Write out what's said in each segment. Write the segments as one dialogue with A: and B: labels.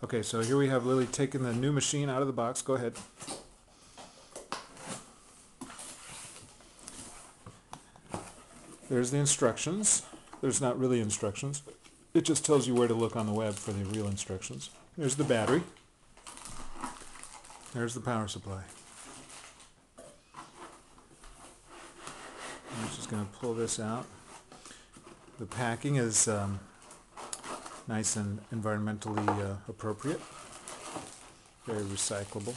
A: Okay, so here we have Lily taking the new machine out of the box. Go ahead. There's the instructions. There's not really instructions. It just tells you where to look on the web for the real instructions. There's the battery. There's the power supply. I'm just going to pull this out. The packing is nice and environmentally appropriate. Very recyclable.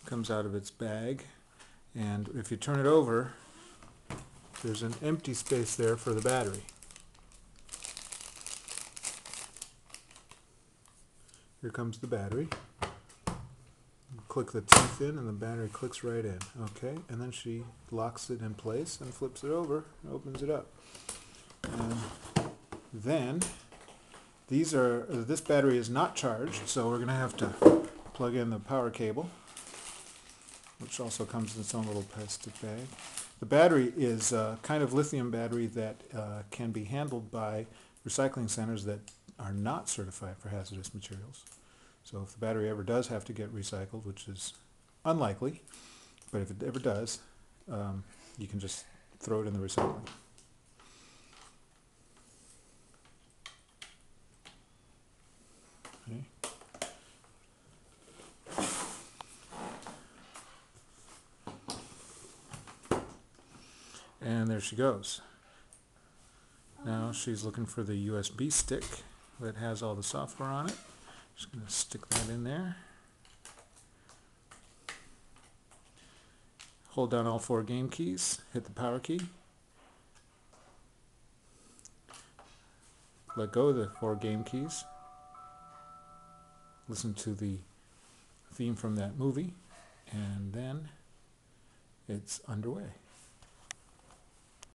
A: Comes out of its bag, and if you turn it over, there's an empty space there for the battery. Here comes the battery. Click the teeth in and the battery clicks right in. Okay, and then she locks it in place and flips it over and opens it up. And then this battery is not charged, so we're going to have to plug in the power cable, which also comes in its own little plastic bag. The battery is a kind of lithium battery that can be handled by recycling centers that are not certified for hazardous materials. So if the battery ever does have to get recycled, which is unlikely, but if it ever does, you can just throw it in the recycling. Okay. And there she goes. Now she's looking for the USB stick that has all the software on it. Just going to stick that in there. Hold down all 4 game keys, hit the power key. Let go of the 4 game keys. Listen to the theme from that movie, and then it's underway.